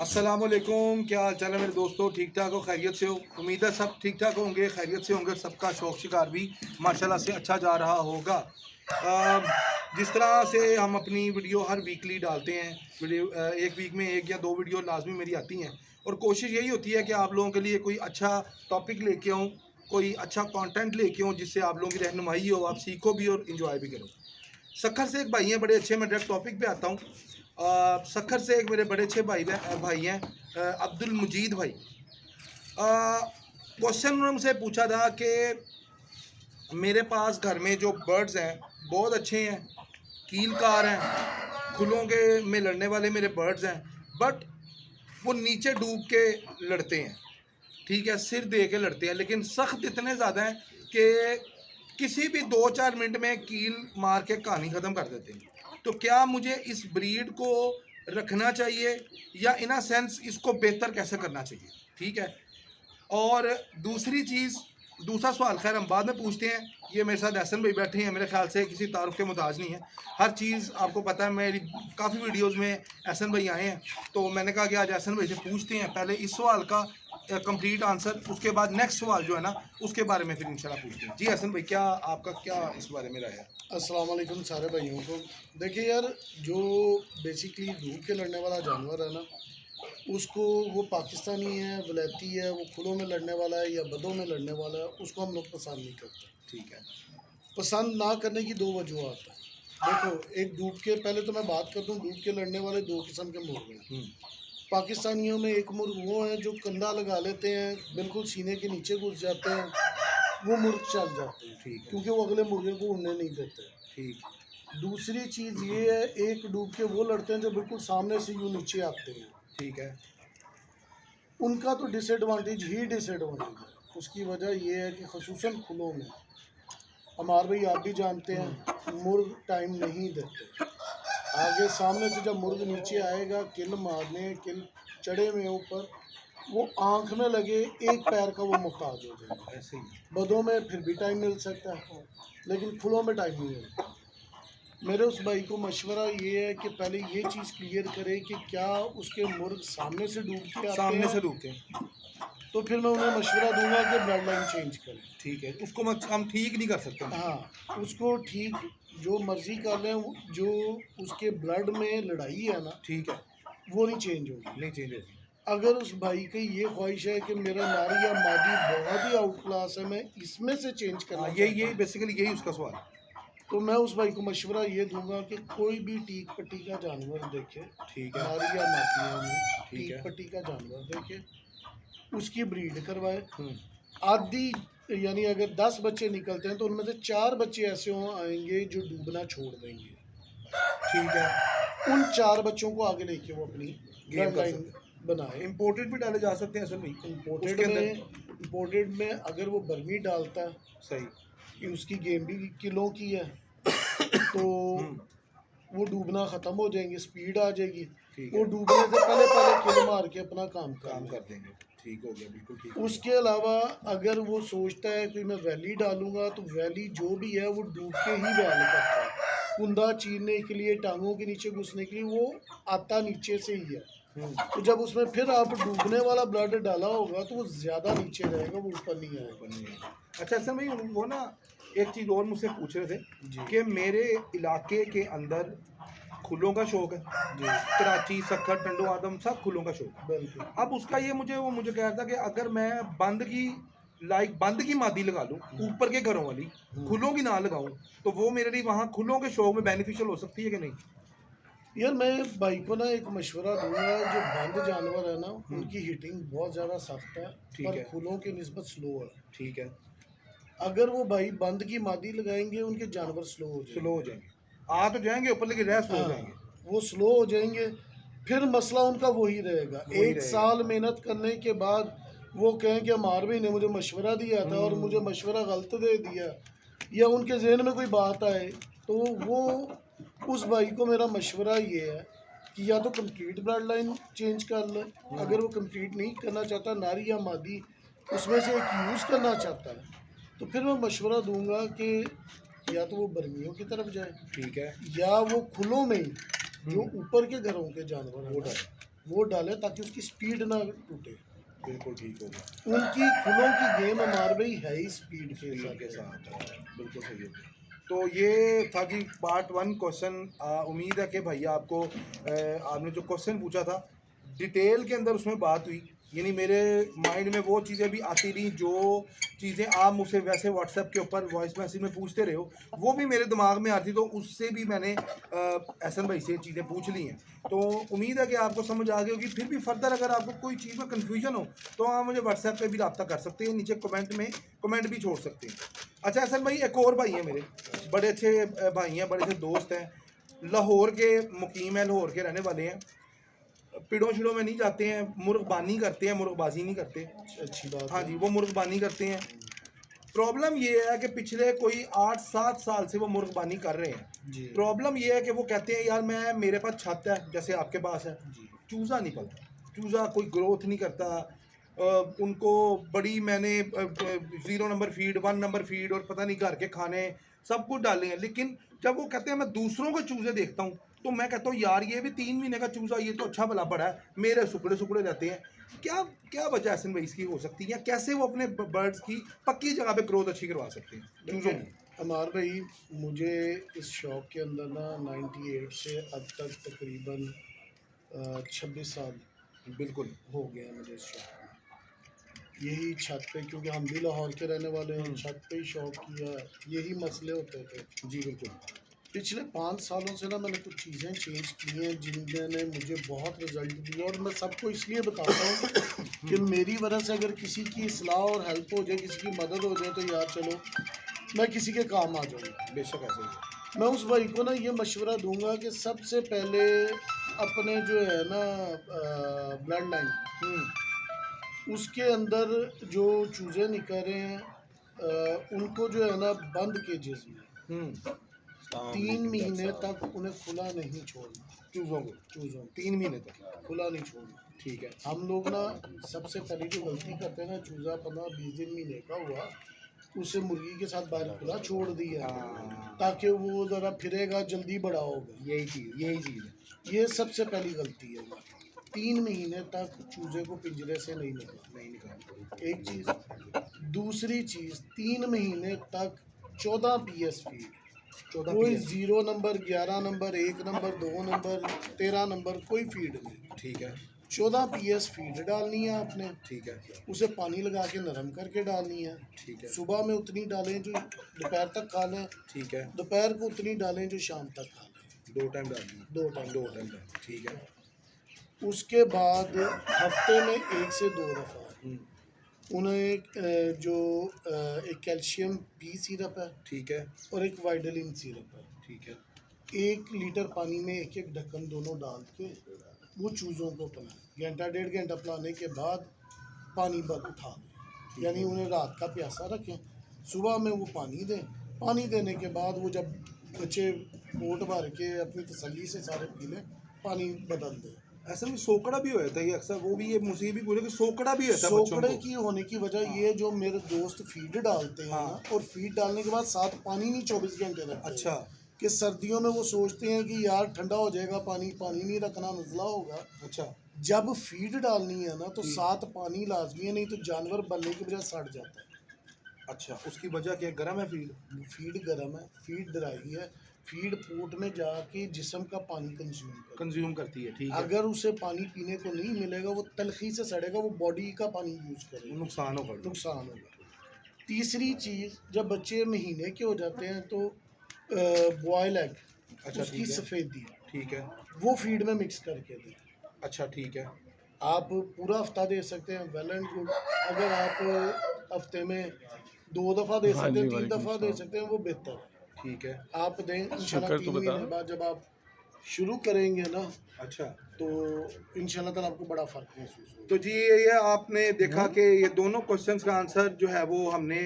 अस्सलामुअलैकुम, क्या हाल चाल है मेरे दोस्तों। ठीक ठाक हो, खैरियत से हो। उम्मीद है सब ठीक ठाक होंगे, खैरियत से होंगे। सबका शौक शिकार भी माशाल्लाह से अच्छा जा रहा होगा। जिस तरह से हम अपनी वीडियो हर वीकली डालते हैं, वीडियो एक वीक में एक या दो वीडियो लाजमी मेरी आती हैं, और कोशिश यही होती है कि आप लोगों के लिए कोई अच्छा टॉपिक लेके आऊँ, कोई अच्छा कंटेंट लेके आऊँ जिससे आप लोगों की रहनुमाई हो, आप सीखो भी और इन्जॉय भी करो। सखर से एक भाई हैं बड़े अच्छे, मैं डायरेक्ट टॉपिक पे आता हूँ। सखर से एक मेरे बड़े अच्छे भाई हैं, अब्दुल मजीद भाई। क्वेश्चन उन्होंने मुझसे पूछा था कि मेरे पास घर में जो बर्ड्स हैं बहुत अच्छे हैं, कीलकार हैं, खुलों के में लड़ने वाले मेरे बर्ड्स हैं, बट वो नीचे डूब के लड़ते हैं। ठीक है, सिर दे के लड़ते हैं, लेकिन सख्त इतने ज़्यादा हैं कि किसी भी 2-4 मिनट में कील मार के कहानी ख़त्म कर देते हैं। तो क्या मुझे इस ब्रीड को रखना चाहिए, या इन अ सेंस इसको बेहतर कैसे करना चाहिए? ठीक है। और दूसरा सवाल खैर हम बाद में पूछते हैं। ये मेरे साथ एहसन भाई बैठे हैं, मेरे ख्याल से किसी तारुफ के मुताज नहीं है। हर चीज़ आपको पता है, मेरी काफ़ी वीडियोस में एहसन भाई आए हैं, तो मैंने कहा कि आज एहसन भाई से पूछते हैं पहले इस सवाल का कंप्लीट आंसर, उसके बाद नेक्स्ट सवाल जो है ना उसके बारे में फिर इंशाल्लाह पूछते हैं। जी एहसन भाई, क्या आपका क्या इस बारे में राय है? अस्सलाम वालेकुम सारे भाइयों को। देखिए यार, जो बेसिकली धूप के लड़ने वाला जानवर है ना, उसको वो पाकिस्तानी है, वलैती है, वो खुलों में लड़ने वाला है या बदों में लड़ने वाला है, उसको हम लोग पसंद नहीं करते। ठीक है। पसंद ना करने की दो वजूहत हैं। देखो, एक डूब के, पहले तो मैं बात करता हूँ, डूब के लड़ने वाले दो किस्म के मुर्ग हैं। पाकिस्तानियों में एक मुर्ग वो है जो कंधा लगा लेते हैं, बिल्कुल सीने के नीचे घुस जाते हैं, वो मुर्ग चल जाते हैं। ठीक है। क्योंकि वो अगले मुर्गे को उड़ने नहीं देते। ठीक। दूसरी चीज़ ये है, एक डूब के वो लड़ते हैं जो बिल्कुल सामने से यूँ नीचे आते हैं। ठीक है। उनका तो डिसएडवांटेज ही डिसएडवांटेज है। उसकी वजह ये है कि ख़ुसूसन खुलों में, हमारे भाई आप भी जानते हैं, मुर्ग टाइम नहीं देते। आगे सामने से जब मुर्ग नीचे आएगा, किल मारने, किल चढ़े में ऊपर, वो आँख में लगे एक पैर का वो मुहताज हो जाएगा। ऐसे ही। बदों में फिर भी टाइम मिल सकता है, लेकिन खुलों में टाइम नहीं मिलता। मेरे उस भाई को मशवरा ये है कि पहले ये चीज़ क्लियर करे कि क्या उसके मुर्ग सामने से डूब के आते सामने हैं, से डूबते हैं। तो फिर मैं उन्हें मशवरा दूंगा कि ब्लड लाइन चेंज करें। ठीक है, उसको हम ठीक नहीं कर सकते। हाँ, उसको ठीक जो मर्ज़ी कर लें, जो उसके ब्लड में लड़ाई है ना, ठीक है। वो नहीं चेंज होगी। नहीं चेंज होगी। अगर उस भाई की ये ख्वाहिश है कि मेरा नारी या मादी बहुत ही आउट क्लास है, मैं इसमें से चेंज करना हाँ, चाहता यही हूँ, बेसिकली यही उसका सवाल है। तो मैं उस भाई को मशवरा ये दूंगा कि कोई भी टीक पट्टी का जानवर देखे, ठीक है। नारी या मादियों में ठीक टीक है। पट्टी का जानवर देखे, उसकी ब्रीड करवाए। हम्म। आधी, यानी अगर 10 बच्चे निकलते हैं तो उनमें से 4 बच्चे ऐसे आएंगे जो डूबना छोड़ देंगे। ठीक है। उन 4 बच्चों को आगे लेके वो अपनी गेम ब्लड कर लाइन बनाए। इम्पोर्टेड भी डाले जा सकते हैं असल में। इम्पोर्टेड में अगर वो बर्मी डालता है, सही। कि उसकी गेम भी किलो की है, तो वो डूबना ख़त्म हो जाएंगे, स्पीड आ जाएगी। ठीक वो है। डूबने से पहले पहले किल मार के अपना काम कर देंगे। ठीक हो गया, बिल्कुल ठीक। उसके अलावा अगर वो सोचता है कि मैं वैली डालूंगा, तो वैली जो भी है वो डूब के ही वैल करता है। कुंदा चीरने के लिए, टांगों के नीचे घुसने के लिए वो आता नीचे से ही है। तो जब उसमें फिर आप डूबने वाला ब्लड डाला होगा तो वो ज़्यादा नीचे रहेगा, वो ऊपर नहीं आएगा। अच्छा सर भाई, वो ना एक चीज़ और मुझसे पूछ रहे थे कि मेरे इलाके के अंदर खुलों का शौक है जी। कराची, सखर, टंडो आदम सब खुलों का शौक है। बिल्कुल। अब उसका ये मुझे कह रहा था कि अगर मैं बंद की मादी लगा लूँ, ऊपर के घरों वाली, खुलों की ना लगाऊं, तो वो मेरे लिए वहाँ खुलों के शौक में बेनिफिशियल हो सकती है कि नहीं? यार, मैं भाई को ना एक मशवरा दूंगा, जो बंद जानवर है ना, उनकी हीटिंग बहुत ज़्यादा सख्त है, पर खुलों की निस्बत स्लो है। ठीक है। अगर वो भाई बंद की मादी लगाएंगे, उनके जानवर स्लो हो जाएंगे। आ तो जाएंगे ऊपर, लेकिन रह स्लो हो जाएंगे। वो स्लो हो जाएंगे, फिर मसला उनका वही रहेगा। एक साल मेहनत करने के बाद वो कहें कि हमारे भाई ने मुझे मशवरा दिया था और मुझे मशवरा गलत दे दिया, या उनके जहन में कोई बात आए, तो वो उस भाई को मेरा मशवरा ये है कि या तो कंप्लीट ब्लड लाइन चेंज कर ले। अगर वो कंप्लीट नहीं करना चाहता, नारी या मादी उसमें से एक यूज़ करना चाहता है, तो फिर मैं मशवरा दूंगा कि या तो वो बर्मियों की तरफ जाए, ठीक है, या वो खुलों में ही जो ऊपर के घरों के जानवर हैं वो डालें ताकि उसकी स्पीड ना टूटे। बिल्कुल ठीक होगा। उनकी खुलों की गेम हमारे भाई है ही स्पीड के स्पीड के साथ। साथ बिल्कुल सही है। तो ये था जी पार्ट 1 क्वेश्चन। उम्मीद है कि भैया आपको आपने जो क्वेश्चन पूछा था डिटेल के अंदर उसमें बात हुई, यानी मेरे माइंड में वो चीज़ें भी आती रही जो चीज़ें आप मुझसे वैसे व्हाट्सएप के ऊपर वॉइस मैसेज में पूछते रहे हो, वो भी मेरे दिमाग में आती, तो उससे भी मैंने एहसन भाई से चीज़ें पूछ ली हैं। तो उम्मीद है कि आपको समझ आ गई होगी। फिर भी फर्दर अगर आपको कोई चीज़ में कन्फ्यूजन हो तो आप मुझे व्हाट्सएप पे भी रब्ता कर सकते हैं, नीचे कमेंट में कमेंट भी छोड़ सकते हैं। अच्छा एहसन भाई, एक और भाई हैं मेरे, बड़े अच्छे भाई हैं, बड़े अच्छे दोस्त हैं, लाहौर के मुकीम हैं, लाहौर के रहने वाले हैं, पिड़ों शिड़ों में नहीं जाते हैं, मुर्गबानी करते हैं, मुर्गबाजी नहीं करते। अच्छी बात हाँ है। जी, वो मुर्गबानी करते हैं। प्रॉब्लम ये है कि पिछले कोई 8-7 साल से वो मुर्गबानी कर रहे हैं। जी प्रॉब्लम ये है कि वो कहते हैं यार मैं, मेरे पास छत है जैसे आपके पास है, जी चूज़ा नहीं पलता, चूज़ा कोई ग्रोथ नहीं करता। उनको बड़ी मैंने 0 नंबर फीड, 1 नंबर फीड और पता नहीं घर के खाने सब कुछ डाले हैं, लेकिन जब वो कहते हैं मैं दूसरों के चूज़े देखता हूँ तो मैं कहता हूँ यार ये भी 3 महीने का चूज़ा, ये तो अच्छा भला पड़ा है, मेरे सुकड़े सुकड़े रहते हैं। क्या क्या वजह ऐसे में इसकी हो सकती है, कैसे वो अपने बर्ड्स की पक्की जगह पे ग्रोथ अच्छी करवा सकते हैं चूज़ों देखिए की? अमार भाई, मुझे इस शौक के अंदर ना 98 से अब तक तकरीबन 26 साल बिल्कुल। हो गए हैं मुझे इस शौक में। यही छत पे, क्योंकि हम भी लाहौर के रहने वाले हैं, छत पे ही शौक किया, यही मसले होते थे। जी बिल्कुल। पिछले 5 सालों से ना मैंने कुछ चीज़ें चेंज की हैं जिनने मुझे बहुत रिजल्ट दिए, और मैं सबको इसलिए बताता हूँ कि मेरी वजह से अगर किसी की इस्लाह और हेल्प हो जाए, किसी की मदद हो जाए, तो यार चलो मैं किसी के काम आ जाऊँगा। बेशक ऐसे ही मैं उस भाई को ना ये मशवरा दूंगा कि सबसे पहले अपने जो है ना ब्लड लाइन, है। उसके अंदर जो चूज़े निकल रहे हैं उनको जो है ना बंद केजेस में 3 महीने तक उन्हें खुला नहीं छोड़ना। चूज़ों को चूज़ों को 3 महीने तक। खुला नहीं छोड़ना। ठीक है। हम लोग ना सबसे पहली जो गलती करते हैं ना, चूज़ा 15-20 दिन महीने का हुआ, उसे मुर्गी के साथ बाहर खुला छोड़ दिया हाँ, ताकि वो ज़रा फिरेगा, जल्दी बड़ा होगा। यही चीज़ है। ये सबसे पहली गलती है हमारी। 3 महीने तक चूज़े को पिंजरे से नहीं निकालना, नहीं निकाल। एक चीज़। दूसरी चीज़, 3 महीने तक 14 पीएस फीड, 14 कोई PS। 0 number, 11 number, 1 number, 2 number, 13 number, कोई फीड नहीं। ठीक है। 14 पीएस फीड डालनी है आपने, ठीक है। उसे पानी लगा के नरम करके डालनी है। ठीक है। सुबह में उतनी डालें जो दोपहर तक खा लें, ठीक है। दोपहर को उतनी डालें जो शाम तक खा लें। 2 टाइम डाल दिए। 2 टाइम। 2 टाइम डाल। ठीक है। उसके बाद हफ्ते में 1 से 2 दफ़ा हम्म, उन्हें जो एक कैल्शियम पी सिरप है ठीक है। और एक वाइडलिन सिरप है, ठीक है। 1 लीटर पानी में एक एक ढक्कन दोनों डाल के वो चूज़ों को पिलाएं। घंटा 1.5 घंटा पिलाने के बाद पानी बंद उठा दें, यानी उन्हें रात का प्यासा रखें, सुबह में वो पानी दें। पानी देने के बाद वो जब बच्चे पोट भर के अपनी तसल्ली से सारे पी लें, पानी बदल दें। ऐसा में सोकड़ा भी हो जाता है, ये अक्सर वो भी, ये मुझे भी बोले कि सोकड़ा भी होता है बच्चों सोकड़े को। की होने की वजह ये, जो मेरे दोस्त फीड डालते हैं हाँ। ना, और फीड डालने के बाद साथ पानी नहीं 24 घंटे रखते। अच्छा। कि सर्दियों में वो सोचते हैं कि यार ठंडा हो जाएगा पानी, पानी नहीं रखना, नज़ला होगा। अच्छा। जब फीड डालनी है ना तो साथ पानी लाजमी है, नहीं तो जानवर बनने की वजह सड़ जाता है। अच्छा, उसकी वजह क्या है? गर्म है फीड? फीड गर्म है, फीड ड्राई है, फीड पोट में जाके जिस्म का पानी कंज्यूम करती है। ठीक है। अगर उसे पानी पीने को नहीं मिलेगा, वो तलखी से सड़ेगा, वो बॉडी का पानी यूज करेगा, नुकसान होगा। नुकसान होगा। तीसरी चीज़, जब बच्चे महीने के हो जाते हैं तो बॉयल एग, अच्छा। उसकी ठीक है। सफ़ेदी, ठीक है। वो फीड में मिक्स करके दें। अच्छा। ठीक है। आप पूरा हफ्ता दे सकते हैं, वेल एंड गुड। अगर आप हफ्ते में 2 दफ़ा दे सकते हैं, 3 दफ़ा दे सकते हैं, वो बेहतर है। ठीक है। आप दें इंशाल्लाह। 3 महीने बाद जब आप शुरू करेंगे ना, अच्छा। तो इंशाल्लाह ताला आपको बड़ा फ़र्क महसूस होगा। तो जी ये आपने देखा कि ये दोनों क्वेश्चंस का आंसर जो है वो हमने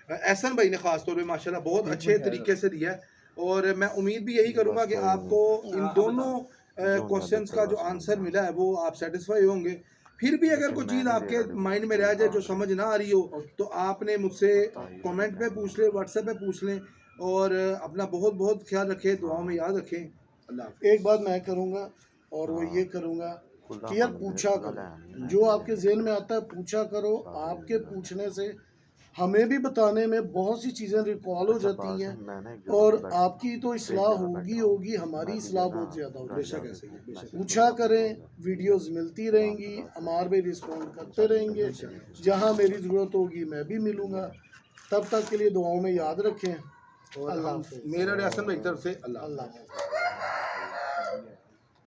एहसन भाई ने ख़ास तौर पे माशाल्लाह बहुत अच्छे तरीके से दिया है, और मैं उम्मीद भी यही करूँगा कि आपको इन दोनों क्वेश्चंस का जो आंसर मिला है वो आप सेटिस्फाई होंगे। फिर भी अगर कोई चीज़ आपके माइंड में रह जाए जो समझ ना आ रही हो तो आपने मुझसे कमेंट पे पूछ लें, व्हाट्सएप पे पूछ लें, और अपना बहुत बहुत ख्याल रखें, दुआओं में याद रखें। अल्लाह हाफ़िज़। एक बात मैं करूँगा, और वो ये करूँगा कि यार पूछा करो, जो आपके जहन में आता है पूछा करो। आपके पूछने से हमें भी बताने में बहुत सी चीज़ें रिकॉल हो जाती हैं और आपकी तो इस्लाह होगी, हमारी इस्लाह बहुत ज़्यादा होगी। पूछा करें, वीडियोस मिलती रहेंगी, अमार भाई रिस्पॉन्ड करते रहेंगे, जहाँ मेरी ज़रूरत होगी मैं भी मिलूँगा। तब तक के लिए दुआओं में याद रखें। और अल्लाह हाफ़िज़। मेरा रियासत भाई की तरफ से अल्लाह अल्लाह हाफ़िज़।